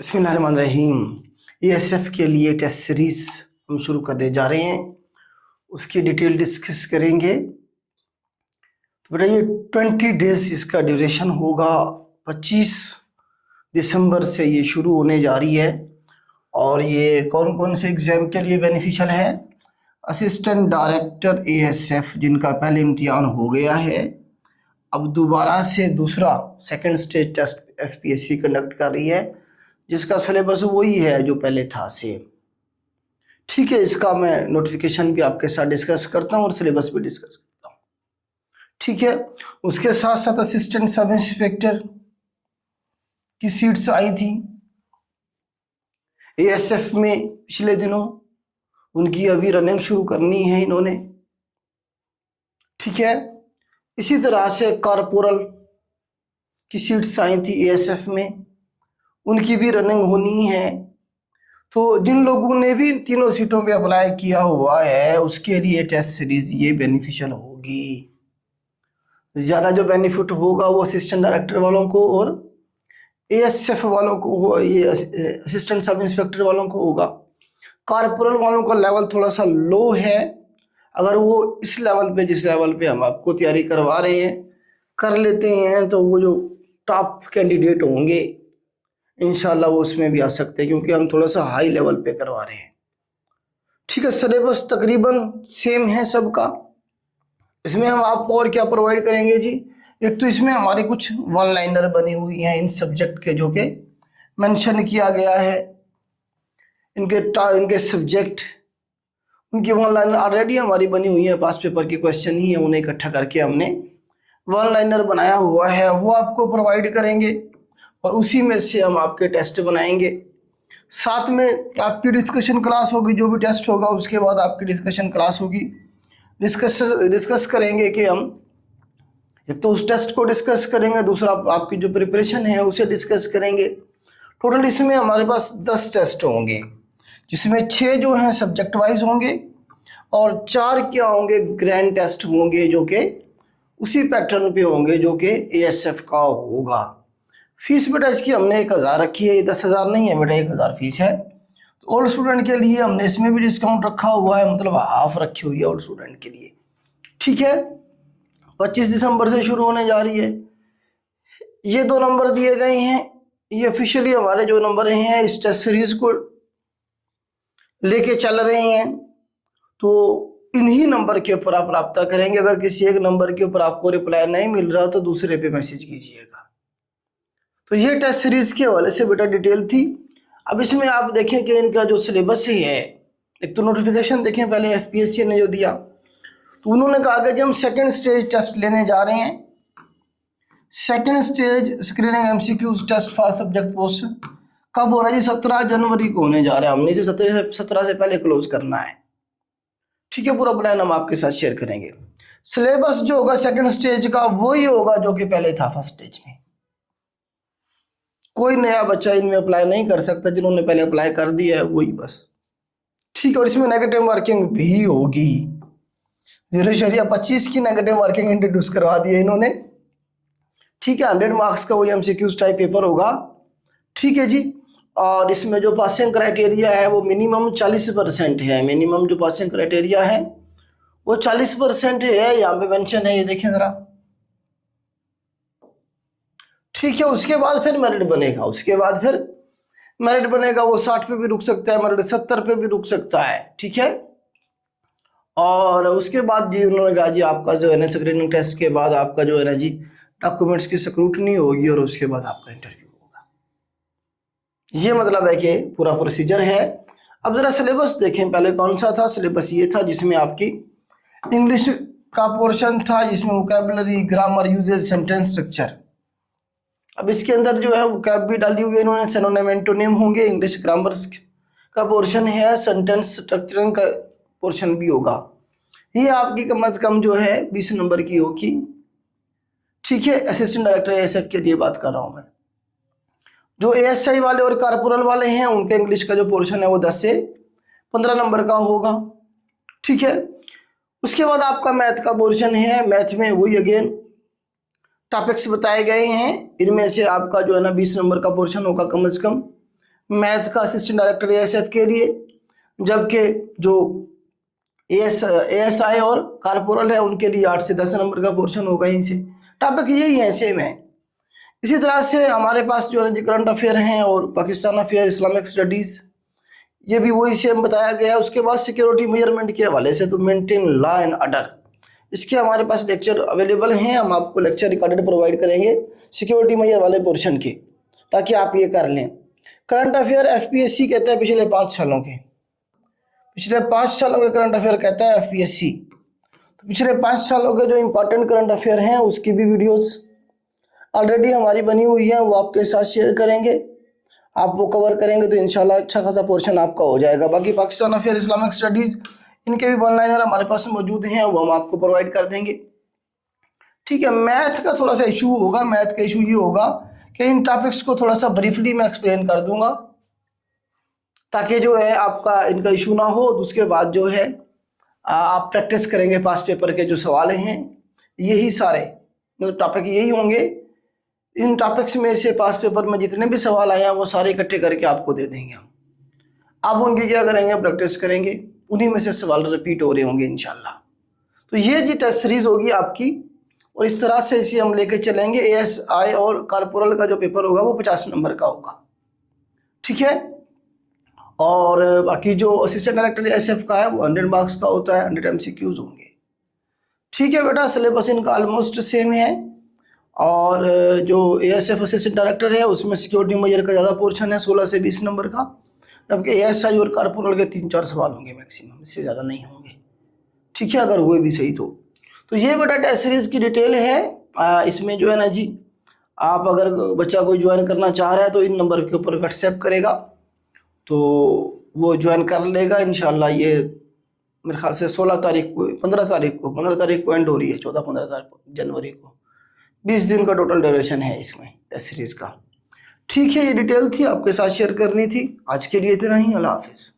बिस्मिल्लाहिर्रहमानिर्रहीम। ESF के लिए टेस्ट सीरीज हम शुरू करने जा रहे हैं, उसकी डिटेल डिस्कस करेंगे। तो बेटा ये 20 डेज इसका ड्यूरेशन होगा। 25 दिसंबर से ये शुरू होने जा रही है। और ये कौन कौन से एग्ज़ाम के लिए बेनिफिशियल है? असिस्टेंट डायरेक्टर ASF जिनका पहले इम्तिहान हो गया है, अब दोबारा से दूसरा second stage test FPSC conduct कर रही है, जिसका सिलेबस वही है जो पहले था सेम। ठीक है, इसका मैं नोटिफिकेशन भी आपके साथ डिस्कस करता हूँ और सिलेबस भी डिस्कस करता हूँ। ठीक है, उसके साथ साथ असिस्टेंट सब इंस्पेक्टर की सीट्स आई थी ASF में पिछले दिनों, उनकी अभी रनिंग शुरू करनी है इन्होंने। ठीक है, इसी तरह से कॉर्पोरल की सीट्स आई थी ASF में, उनकी भी रनिंग होनी है। तो जिन लोगों ने भी तीनों सीटों पे अप्लाई किया हुआ है उसके लिए टेस्ट सीरीज ये बेनिफिशियल होगी। ज़्यादा जो बेनिफिट होगा वो असिस्टेंट डायरेक्टर वालों को और ASF वालों को, ये असिस्टेंट सब इंस्पेक्टर वालों को होगा। कॉर्पोरल वालों का लेवल थोड़ा सा लो है। अगर वो इस लेवल पे, जिस लेवल पे हम आपको तैयारी करवा रहे हैं, कर लेते हैं तो वो जो टॉप कैंडिडेट होंगे इंशाल्लाह वो उसमें भी आ सकते हैं, क्योंकि हम थोड़ा सा हाई लेवल पे करवा रहे हैं। ठीक है, सिलेबस तकरीबन सेम है सबका। इसमें हम आपको और क्या प्रोवाइड करेंगे जी? एक तो इसमें हमारे कुछ वन लाइनर बनी हुई हैं इन सब्जेक्ट के, जो कि मेंशन किया गया है। इनके सब्जेक्ट, उनकी वन लाइनर ऑलरेडी हमारी बनी हुई है, पास पेपर के क्वेश्चन ही है, उन्हें इकट्ठा करके हमने वन लाइनर बनाया हुआ है, वो आपको प्रोवाइड करेंगे और उसी में से हम आपके टेस्ट बनाएंगे। साथ में आपकी डिस्कशन क्लास होगी, जो भी टेस्ट होगा उसके बाद आपकी डिस्कशन क्लास होगी। डिस्कस करेंगे कि हम एक तो उस टेस्ट को डिस्कस करेंगे, दूसरा आपकी जो प्रिपरेशन है उसे डिस्कस करेंगे। टोटल इसमें हमारे पास 10 टेस्ट होंगे, जिसमें 6 जो हैं सब्जेक्ट वाइज होंगे और 4 क्या होंगे, ग्रैंड टेस्ट होंगे, जो कि उसी पैटर्न पे होंगे जो कि ASF का होगा। फीस बेटा इसकी हमने 1000 रखी है, 10,000 नहीं है बेटा, 1000 फीस है। तो ओल्ड स्टूडेंट के लिए हमने इसमें भी डिस्काउंट रखा हुआ है, मतलब हाफ रखी हुई है ओल्ड स्टूडेंट के लिए। ठीक है, 25 दिसंबर से शुरू होने जा रही है। ये 2 नंबर दिए गए हैं, ये ऑफिशियली हमारे जो नंबर हैं इस टेस्ट सीरीज को लेके चल रहे हैं। तो इन्हीं नंबर के ऊपर आप रब्ता करेंगे। अगर किसी एक नंबर के ऊपर आपको रिप्लाई नहीं मिल रहा तो दूसरे पे मैसेज कीजिएगा। तो ये टेस्ट सीरीज के हवाले से बेटा डिटेल थी। अब इसमें आप देखें कि इनका जो सिलेबस है, एक तो नोटिफिकेशन देखें पहले FPSC ने जो दिया, तो उन्होंने कहा कि हम सेकंड स्टेज टेस्ट लेने जा रहे हैं। Second stage screening MCQs test for subject post कब हो रहा है जी? 17 जनवरी को होने जा रहा है। हमने इसे 17 से पहले क्लोज करना है। ठीक है, पूरा प्लान हम आपके साथ शेयर करेंगे। सिलेबस जो होगा सेकंड स्टेज का वही होगा जो कि पहले था फर्स्ट स्टेज में। कोई नया बच्चा इनमें अप्लाई नहीं कर सकता, जिन्होंने पहले अप्लाई कर दिया है वही बस। ठीक है, और इसमें नेगेटिव मार्किंग भी होगी। 0.25 की नेगेटिव मार्किंग इंट्रोड्यूस करवा दी है इन्होंने। ठीक है, 100 मार्क्स का वही MCQs टाइप पेपर होगा। ठीक है जी, और इसमें जो पासिंग क्राइटेरिया है वो मिनिमम 40% है। मिनिमम जो पासिंग क्राइटेरिया है वो 40% है, यहाँ पे मेंशन है, ये देखें जरा। ठीक है, उसके बाद फिर मेरिट बनेगा। वो 60 पे भी रुक सकता है, मेरिट 70 पे भी रुक सकता है। ठीक है, और उसके बाद जी उन्होंने कहा जी आपका जो है ना स्क्रीनिंग टेस्ट के बाद आपका जो है ना जी डॉक्यूमेंट्स की स्क्रूटनी होगी और उसके बाद आपका इंटरव्यू होगा। ये मतलब है कि पूरा प्रोसीजर है। अब जरा सिलेबस देखें, पहले कौन सा था सिलेबस? ये था जिसमें आपकी इंग्लिश का पोर्शन था, जिसमें vocabulary, grammar, usages, sentence structure. अब इसके अंदर जो है वोकैब भी डाली हुई है इन्होंने, सिनोनिम एंटोनिम होंगे, इंग्लिश ग्रामर का पोर्शन है, सेंटेंस स्ट्रक्चरिंग का पोर्शन भी होगा। ये आपकी कम से कम जो है 20 नंबर की होगी। ठीक है, असिस्टेंट डायरेक्टर ASF के लिए बात कर रहा हूँ मैं। जो ASI वाले और कॉर्पोरल वाले हैं उनके इंग्लिश का जो पोर्शन है वो 10 से 15 नंबर का होगा। ठीक है, उसके बाद आपका मैथ का पोर्शन है। मैथ में वही अगेन टॉपिक्स बताए गए हैं, इनमें से आपका जो है ना 20 नंबर का पोर्शन होगा कम से कम। मैथ का असिस्टेंट डायरेक्टर एएसएफ के लिए, जबकि जो एएसआई और कारपोरल है उनके लिए 8 से 10 नंबर का पोर्शन होगा। इनसे टॉपिक यही है, सेम है। इसी तरह से हमारे पास जो है करंट अफेयर हैं और पाकिस्तान अफेयर, इस्लामिक स्टडीज़, ये भी वही सेम बताया गया है। उसके बाद सिक्योरिटी मेजरमेंट के हवाले से तो मेंटेन लॉ एंड ऑर्डर, इसके हमारे पास लेक्चर अवेलेबल हैं। हम आपको लेक्चर रिकॉर्डेड प्रोवाइड करेंगे सिक्योरिटी मेजर वाले पोर्शन के, ताकि आप ये कर लें। करंट अफेयर एफपीएससी कहता है पिछले 5 सालों के, पिछले 5 सालों के करंट अफेयर कहता है एफपीएससी। तो पिछले 5 सालों के जो इंपॉर्टेंट करंट अफेयर हैं उसकी भी वीडियोस ऑलरेडी हमारी बनी हुई है, वो आपके साथ शेयर करेंगे। आप वो कवर करेंगे तो इंशाल्लाह अच्छा खासा पोर्शन आपका हो जाएगा। बाकी पाकिस्तान अफेयर, इस्लामिक स्टडीज़, इनके भी वन लाइनर हमारे पास मौजूद हैं, वो हम आपको प्रोवाइड कर देंगे। ठीक है, मैथ का थोड़ा सा इशू होगा। मैथ का इशू ये होगा कि इन टॉपिक्स को थोड़ा सा ब्रीफली मैं एक्सप्लेन कर दूंगा, ताकि जो है आपका इनका इशू ना हो। तो उसके बाद जो है आप प्रैक्टिस करेंगे पास पेपर के जो सवाल हैं, यही सारे मतलब टॉपिक यही होंगे। इन टॉपिक्स में से पास पेपर में जितने भी सवाल आए हैं वो सारे इकट्ठे करके आपको दे देंगे हम। आप उनकी क्या करेंगे, प्रैक्टिस करेंगे, उन्हीं में से सवाल रिपीट हो रहे होंगे इंशाल्लाह। तो ये जी टेस्ट सीरीज होगी आपकी, और इस तरह से इसे हम लेके चलेंगे। एएसआई और कारपोरल का जो पेपर होगा वो 50 नंबर का होगा, ठीक है। और बाकी जो असिस्टेंट डायरेक्टर एएसएफ का है वो 100 मार्क्स का होता है, 100 MCQs होंगे। ठीक है बेटा, सिलेबस इनका ऑलमोस्ट सेम है। और जो एएसएफ असिस्टेंट डायरेक्टर है उसमें सिक्योरिटी मेजर का ज़्यादा पोर्शन है, 16 से 20 नंबर का, जबकि एएसआई और कारपोरल के 3-4 सवाल होंगे मैक्सिमम, इससे ज़्यादा नहीं होंगे। ठीक है, अगर हुए भी सही तो ये बेटा टेस्ट सीरीज़ की डिटेल है। इसमें जो है ना जी, आप अगर बच्चा कोई ज्वाइन करना चाह रहा है तो इन नंबर के ऊपर व्हाट्सएप करेगा तो वो ज्वाइन कर लेगा इंशाल्लाह। ये मेरे ख्याल से 16 तारीख को, 15 तारीख को एंड हो रही है, 14-15 जनवरी को। 20 दिन का टोटल ड्यूरेशन है इसमें टेस्ट सीरीज़ का। ठीक है, ये डिटेल थी आपके साथ शेयर करनी थी। आज के लिए इतना ही, अल्लाह हाफिज़।